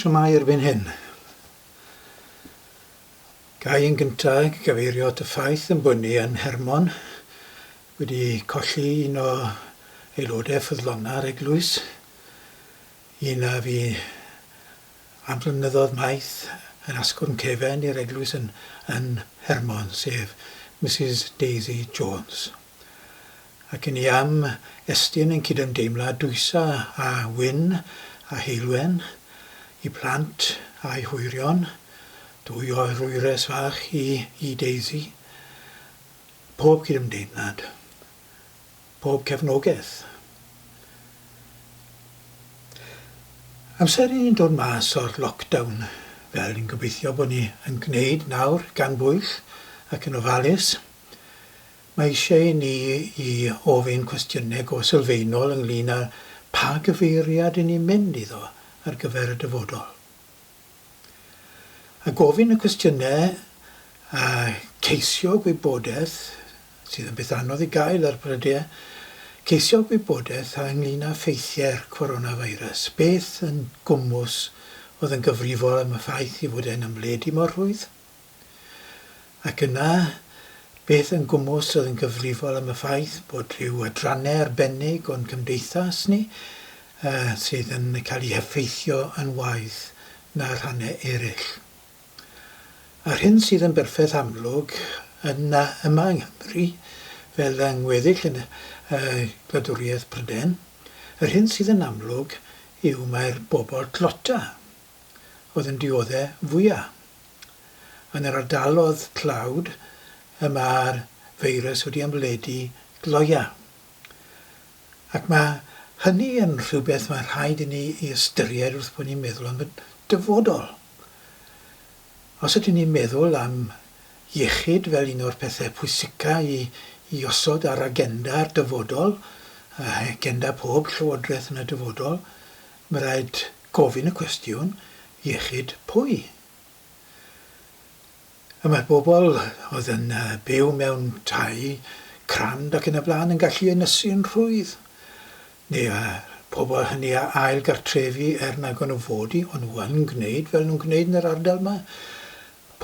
Siwmai erbyn hyn. Gai yn gyntaf gyfeirio at y ffaith yn bod ni yn Hermon wedi colli un o aelodau ffyddlonau'r eglwys. Un a fi am blynyddoedd maith yn asgwrn cefen i'r eglwys yn Hermon, sef Mrs Daisy Jones. Ac yn ei am estyn yn cydymdeimla dwysa a wyn a heilwen, i plant a'i hwyrion, dwy o rwyres fach i Daisy, pob cydymdeimlad, pob cefnogaeth. Amser ni'n dod mas o'r lockdown, fel ni'n gobeithio bod ni yn gwneud nawr gan bwyll ac yn ofalus, mae eisiau ni i ofyn cwestiynau go sylfaenol ynglyn â pa gyfeiriad yn ni'n mynd iddo ar gyfer y dyfodol. A gofyn y cwestiynau a ceisio gwybodaeth, sydd yn beth anodd i gael ar brydau, ceisio gwybodaeth ynglyn â ffeithiau'r coronavirus. Beth yn gwmws oedd yn gyfrifol am y ffaith i fod e'n ymledu mor rwydd? Ac yna, beth yn gwmws oedd yn gyfrifol am y ffaith bod rhyw adrannau arbennig o'n cymdeithas ni sydd yn cael ei heffeithio yn waeth na'r rhannau eraill. A'r hyn sydd yn berffaith amlwg yma yng Nghymru, fel yng ngweddill yn Gwladwriaeth Prydain, yr hyn sydd yn amlwg yw mae'r bobl tlota oedd yn dioddau fwyaf. Yn yr ardaloedd tlawd, mae'r feirws wedi ymledu gloia. Ac mae hynny yn rhywbeth mae rhaid i ni i ystyried wrth bod ni'n meddwl am y dyfodol. Os ydyn ni'n meddwl am iechyd fel un o'r pethau pwysica i osod ar agenda'r dyfodol, agenda pob llywodraeth yn y dyfodol, mae rhaid gofyn y cwestiwn, iechyd pwy? A mae'r bobl oedd yn byw mewn tai, crand ac yn y blaen yn gallu ynysu'n rhwydd. Neu pobl hynny a ail gartrefi nag o'n nhw fod i, ond nhw yn gwneud fel nhw'n gwneud yn yr ardal yma.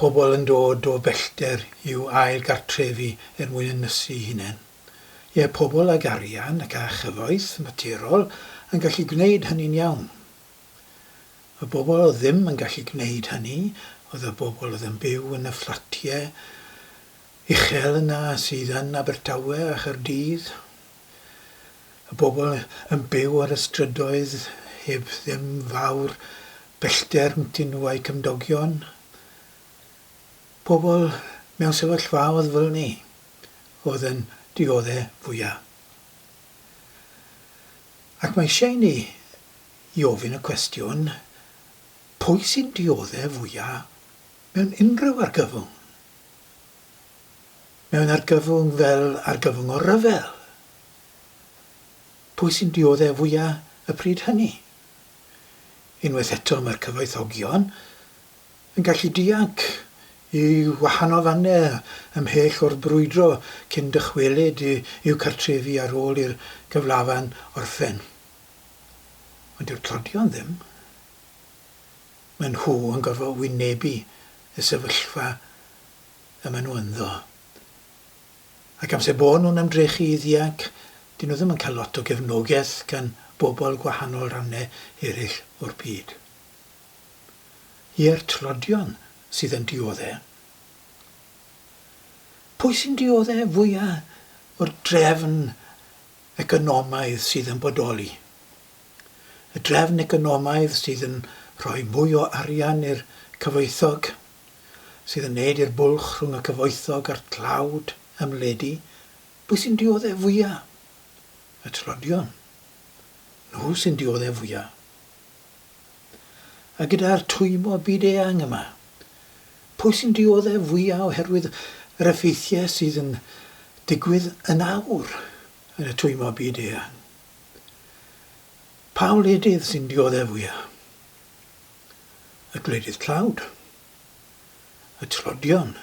Pobl yn dod o bellter i'w ail gartrefi mwyn ynysu hunain. Ie, pobl ag arian ac a chyfoeth materol yn gallu gwneud hynny'n iawn. Y bobl oedd ddim yn gallu gwneud hynny, oedd y bobl oedd yn byw yn y fflatiau uchel yna sydd yn Abertawe a Chaerdydd. Y bobl yn byw ar y strydoedd heb ddim fawr bellter mtyn nhw a'u cymdogion. Pobl mewn sefyllfaoedd fel ni oedd yn dioddau fwyaf. Ac mae eisiau ni i ofyn y cwestiwn, pwy sy'n dioddau fwyaf mewn unrhyw argyfwng? Mewn argyfwng fel argyfwng o ryfel? Pwy sy'n dioddau fwyaf y pryd hynny? Unwaith eto mae'r cyfoethogion yn gallu dianc i wahanol fannau ymhell o'r brwydro cyn dychwelyd i'w cartrefi ar ôl i'r gyflafan orffen. Ond yw'r tlodion ddim. Mae nhw yn gorfod wynebu y sefyllfa yma nhw ynddo. Ac amser bod nhw'n ymdrechu i ddianc, dyn nhw ddim yn cael lot o gefnogaeth gan bobl gwahanol rannau eraill o'r byd. I'r tlodion sydd yn dioddau. Pwy sy'n dioddau fwyaf o'r drefn economaidd sydd yn bodoli? Y drefn economaidd sydd yn rhoi mwy o arian i'r cyfoethog, sydd yn neud i'r bwlch rhwng y cyfoethog a'r tlawd ymledu. Pwy sy'n dioddau fwyaf? Y tlodion. Nhw sy'n dioddau fwyaf. A gyda'r twymo byd-eang yma, pwy sy'n dioddau fwyaf oherwydd yr effeithiau sydd yn digwydd yn awr yn y twymo byd-eang? Pa wledydd sy'n dioddau fwyaf? Y gwledydd tlawd. Y tlodion.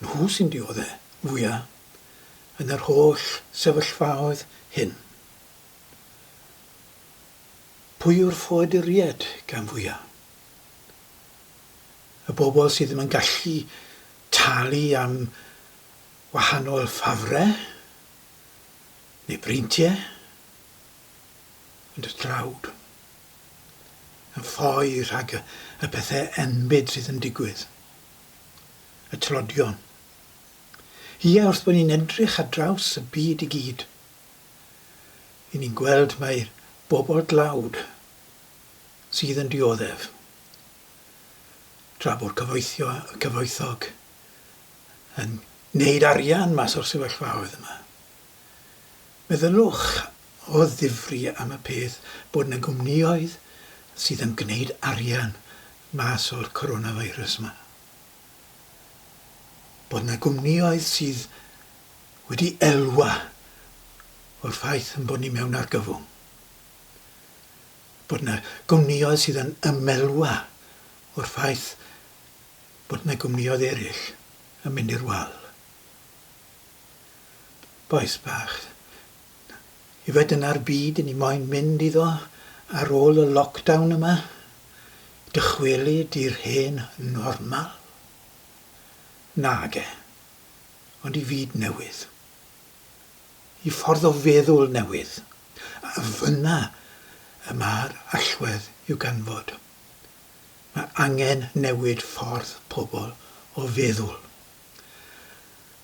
Nhw sy'n dioddau fwyaf yn yr holl sefyllfaoedd hyn. Pwy yw'r ffoaduriaid gan fwyaf. Y bobl sydd ddim yn gallu talu am wahanol ffafrau neu breintiau yn y dlawd, yn ffoi rhag y pethau enbyd sydd yn digwydd, y tlodion. Ia wrth bod ni'n edrych ar draws y byd i gyd, i ni'n gweld mae'r bobl dlawd sydd yn dioddef, tra bod cyfoethog yn wneud arian mas o'r sefyllfaoedd yma. Meddylwch o ddifri am y peth bod yna gwmnioedd sydd yn gwneud arian mas o'r coronavirus yma. Bod yna gwmnioedd sydd wedi elwa o'r ffaith yn bod ni mewn argyfwng. Bod yna gwmnioedd sydd yn ymelwa o'r ffaith bod yna gwmnioedd eraill yn mynd i'r wal. Boes bach, ife dyna'r byd i ni moyn mynd iddo ar ôl y lockdown yma, dychwelyd i'r hen normal? Nage, ond i fyd newydd. I ffordd o feddwl newydd. A fyna y mae'r allwedd i'w ganfod. Mae angen newid ffordd pobl o feddwl.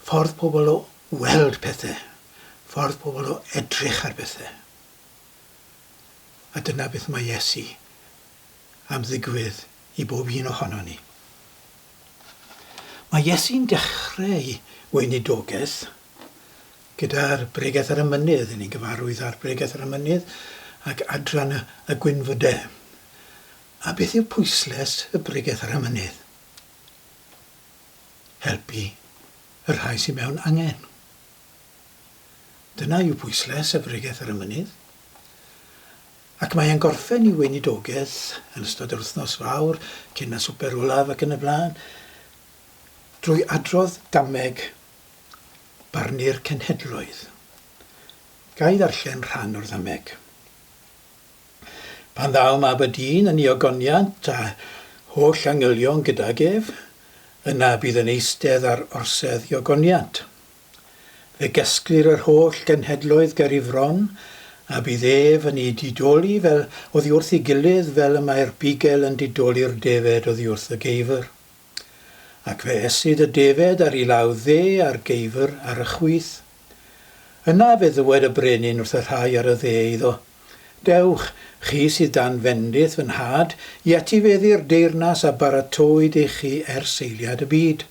Ffordd pobl o weld pethau. Ffordd pobl o edrych ar bethau. A dyna beth mae Iesu am ddigwydd i bob un ohono ni. Mae Iesu'n dechrau ei weinidogaeth gyda'r bregaeth ar y mynydd. Ni'n gyfarwydd ar bregaeth ar y mynydd ac adran y gwynfydau. A beth yw pwysles y bregaeth ar y mynydd? Helpu y rhai sy'n mewn angen. Dyna yw pwysles y bregaeth ar y mynydd. Ac mae e'n gorffen i weinidogaeth yn ystod yr wythnos fawr, cyn y swper olaf ac yn y blaen, drwy adrodd dameg barnu'r cenhedloedd. Gai ddarllen rhan o'r ddameg. Pan ddaw mab y dyn yn ei ogoniant a holl angylion gydag ef, yna bydd yn eistedd ar orsedd i ogoniant. Fe gesglir yr holl genhedloedd ger i fron, a bydd ef yn ei didoli fel oddi wrth ei gilydd fel y mae'r bigel yn didoli'r defed oddi wrth y geifr. Ac fe esid y defed ar ei law dde a'r geifr ar y chwith. Yna fe ddywed y brenin wrth y rhai ar y dde iddo. Dewch, chi sydd dan fendith fy nhad, i etifeddu'r deyrnas a baratwyd i chi ers eiliad y byd.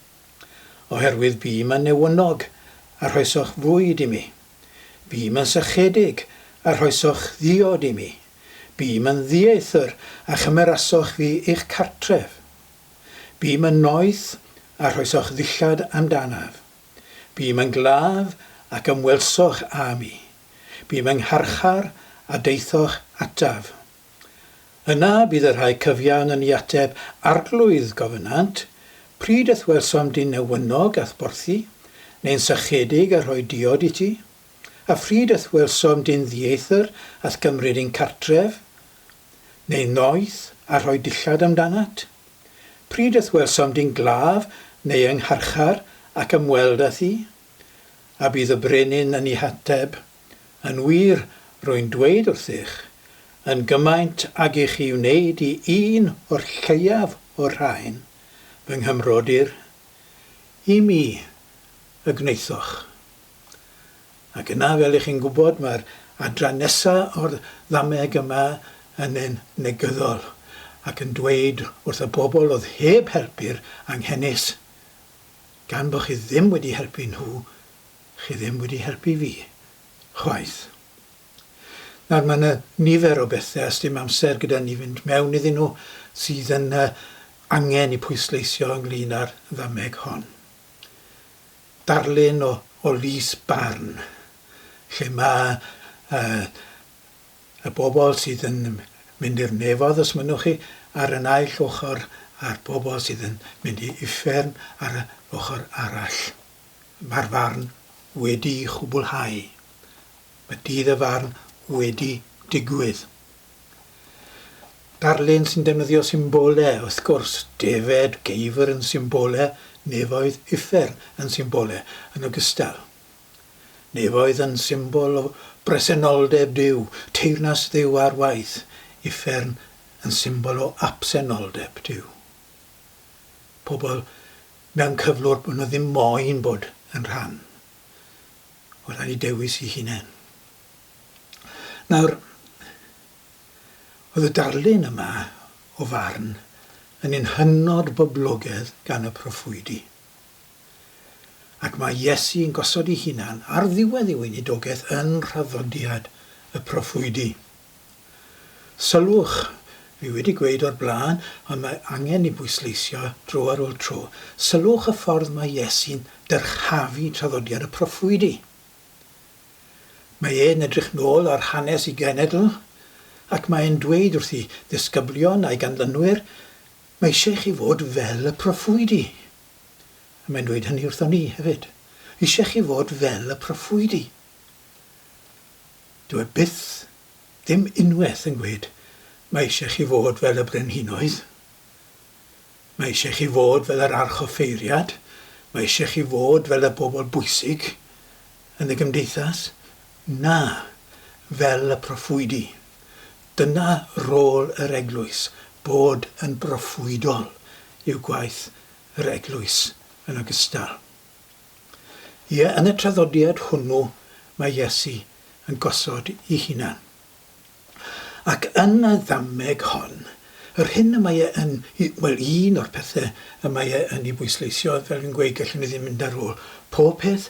Oherwydd bym yn newynog, a rhoesoch fwyd i mi. Bym yn sychedig, a rhoesoch ddiod i mi. Bym yn ddieithr, a chymerasoch fi eich cartref. Bym yn noeth, a rhoesoch ddillad amdanaf. Bym yn glaf, ac ymwelsoch a mi. Bym yn ngharchar, a deithoch ataf. Yna bydd y rhai cyfiawn yn ei ateb arglwydd gofynant, pryd ethwelsom di'n newynog ath borthi, neu'n sychedig a rhoi diod i ti, a pryd ethwelsom di'n ddieithr ath gymryd i'n cartref, neu'n noeth a rhoi dillad amdanat, pryd ethwelsom di'n glaf neu yng ngharchar ac ymweld â thi, a bydd y brenin yn ei hateb, yn wir rwy'n dweud wrthych, yn gymaint ag i chi wneud i un o'r lleiaf o'r rhain, fy nghymrodir, i mi y gwneithoch. Ac yna, fel ych chi'n gwybod, mae'r adran nesaf o'r ddameg yma yn negyddol ac yn dweud wrth y bobl oedd heb helpu'r anghennus, gan bod chi ddim wedi helpu nhw, chi ddim wedi helpu fi. Chwaith. Nawr mae yna nifer o bethau, os dim amser gyda ni fynd mewn iddyn nhw, sydd yn angen i pwysleisio ynglyn â'r ddameg hon. Darlun o lys barn, lle mae y bobl sydd yn mynd i'r nefodd, os mynwch chi, ar y naill ochr, a'r bobl sydd yn mynd i uffern ar y ochr arall. Mae'r farn wedi chwblhau. Mae dydd y farn wedi digwydd. Darlun sy'n defnyddio symbolau, wrth gwrs, defed, geifr yn symbolau, nefoedd, uffer yn symbolau, yn ogystal. Nefoedd yn symbol o bresenoldeb Duw, teyrnas Dduw ar waith, uffern yn symbol o absenoldeb Duw. Pobl mewn cyflwr bod nhw ddim moyn bod yn rhan. Oedd rhaid i dewis eu hunain. Nawr, oedd y darlun yma o farn yn un hynod boblogaidd gan y proffwydi. Ac mae Iesu yn gosod ei hunan ar ddiwedd ei weinidogaeth yn rhaddodiad y proffwydi. Sylwch, fi wedi gweud o'r blaen, ond mae angen i bwysleisio dro ar ôl tro. Sylwch y ffordd mae Iesu'n dyrchafu traddodiad y proffwydi. Mae e'n edrych nôl ar hanes ei genedl, ac mae e'n dweud wrth ei ddisgyblion a'i ganlynwyr, mae eisiau chi fod fel y proffwydi. A mae'n dweud hynny wrthon ni hefyd. Eisiau chi fod fel y proffwydi. Dyw e byth, ddim unwaith yn gweud, mae eisiau chi fod fel y brenhinoedd. Mae eisiau chi fod fel yr archoffeiriad. Mae eisiau chi fod fel y bobl bwysig yn y gymdeithas. Na, fel y proffwydi. Dyna rôl yr eglwys, bod yn broffwydol yw gwaith yr eglwys yn ogystal. Ie, yn y traddodiad hwnnw mae Iesu yn gosod ei hunan. Ac yn y ddameg hon, yr hyn y mae e yn, wel, un o'r pethau y mae e yn ei bwysleisio, fel fi'n gweud gallwn ni ddim mynd ar ôl pob peth,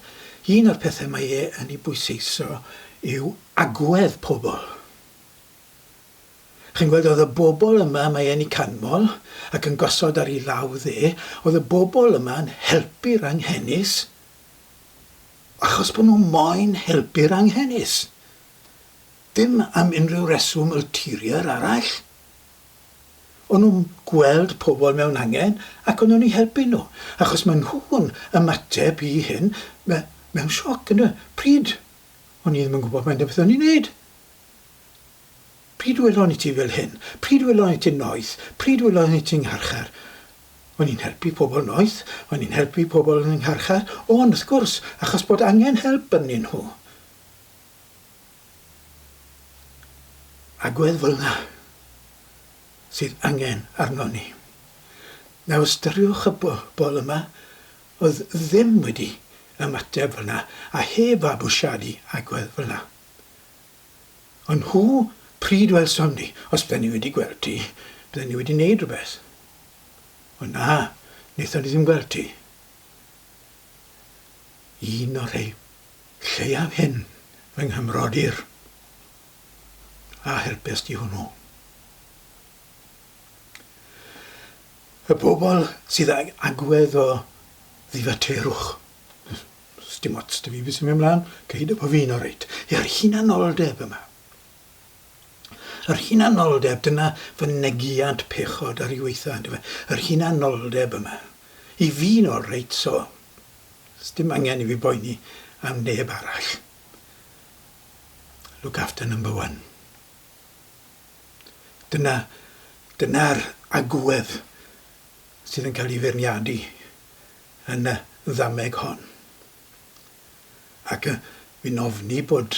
un o'r pethau mae e yn ei bwysleisio yw agwedd pobl. Chi'n gweld, oedd y bobl yma mae e'n ei canmol ac yn gosod ar ei law dde, oedd y bobl yma yn helpu'r anghennus achos bod nhw moyn helpu'r anghennus. Dim am unrhyw reswm ulterior arall. O'n nhw'n gweld pobl mewn angen ac o'n nhw'n ei helpu nhw. Achos mae nhw'n ymateb i hyn mewn sioc yn y pryd. O'n i ddim yn gwybod mae'n beth o'n i'n neud. Pryd welon i ti fel hyn? Pryd welon i ti noeth? Pryd welon i ti'n ngharchar? O'n i'n helpu pobl noeth, o'n i'n helpu pobl yn ngharchar, ond wrth gwrs, achos bod angen help yn nhw. Agwedd fel yna sydd angen arno ni. Nawr ystyriwch y bobl yma oedd ddim wedi ymateb fel yna a heb abwysiadu agwedd fel yna. Ond nhw pryd welsom ni, os bydden ni wedi gweld ti, bydden ni wedi wneud rhywbeth. Ond na, wnaethon ni ddim gweld ti. Un o'r rhai lleiaf hyn fy nghymrodir a helpes di hwnnw. Y bobl sydd agwedd o ddifaterwch. Dim ots dy fi beth sy'n mynd mlaen, ceid y po fi'n o reit. Ia'r hunanoldeb yma. Yr hunanoldeb, dyna fy negiant pechod ar ei weitha. Yr hunanoldeb yma. I fi'n o reit so. Dim angen i fi boeni am neb arall. Look after number 1. Dyna'r agwedd sydd yn cael ei feirniadu yn y ddameg hon. Ac fi'n ofni bod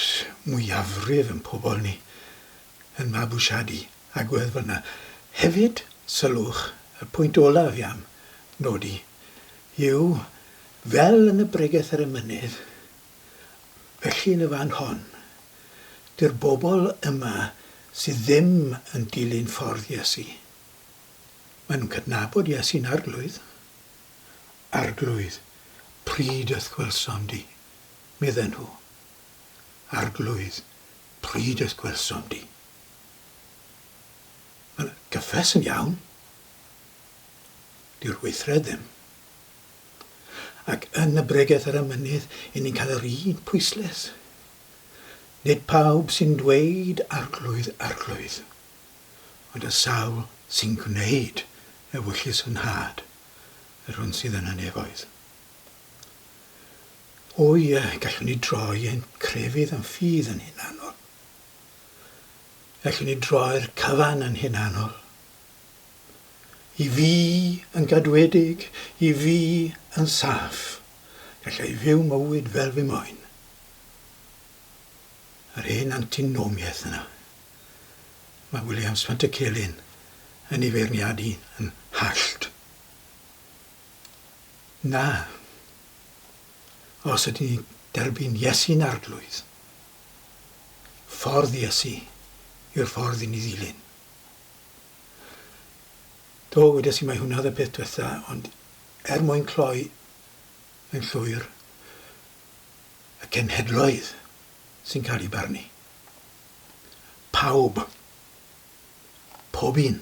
mwyafrif yn pobl ni yn mabwysiadu agwedd fel yna. Hefyd, sylwch, y pwynt olaf i am nodi, yw fel yn y bregaeth ar y mynydd, felly yn y fan hon, dy'r bobl yma sydd ddim yn dilyn ffordd Iesu. Maen nhw'n cydnabod Iesu'n arglwydd. Arglwydd, pryd ys gwelsom di, medden nhw. Arglwydd, pryd ys gwelsom di. Mae'n gyffes yn iawn. Di'r weithred ddim. Ac yn y bregaeth ar y mynydd, i ni'n cael yr un pwyslais. Nid pawb sy'n dweud arglwydd, arglwydd, ond y sawl sy'n gwneud y wyllus yn had, yr hwn sydd yn y nefoedd. O ie, gallwn ni droi ein crefydd yn ffydd yn hunanol. Gallwn ni droi'r cyfan yn hunanol. I fi yn gadwedig, i fi yn saff, gallai fyw mywyd fel fy moyn. Yr hen antinomiaeth yna. Mae Williams Pantycelyn yn ei feirniadu yn hallt. Na, os ydyn ni derbyn Iesu'n arglwydd, ffordd Iesu yw'r ffordd i ni ddilyn. Do, wedes i mai hwnna oedd y peth diwetha, ond mwyn cloi yn llwyr y cenhedloedd sy'n cael ei barnu. Pawb, pob un,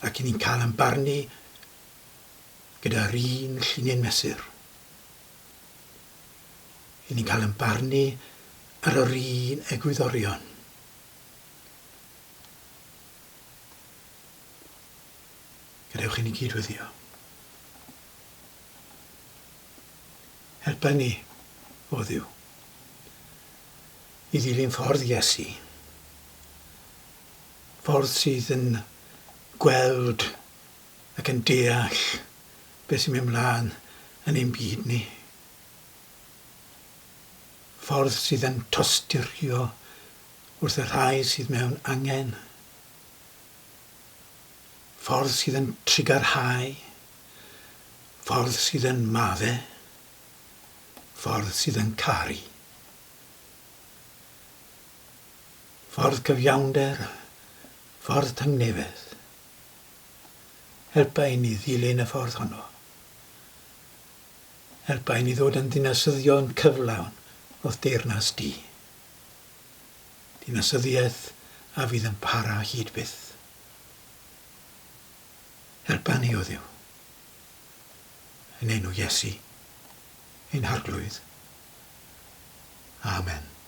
ac i ni'n cael yn barnu gyda'r un llinyn mesur. I ni'n cael yn barnu ar yr un egwyddorion. Gadewch i ni gydweddio. Helpa ni, o Dduw, i ddilyn ffordd Iesu. Ffordd sydd yn gweld ac yn deall beth sy'n mynd mlaen yn ein byd ni. Ffordd sydd yn tosturio wrth y rhai sydd mewn angen. Ffordd sydd yn trigarhau, ffordd sydd yn maddau, ffordd sydd yn caru. Ffordd cyfiawnder, ffordd tangnefedd. Helpa i ni ddilyn y ffordd honno. Helpa i ni ddod yn dinasyddion cyflawn wrth deyrnas di. Dinasyddiaeth a fydd yn para hyd byth. Helpa ni, o Dduw, yn enw Iesu, ein harglwydd. Amen.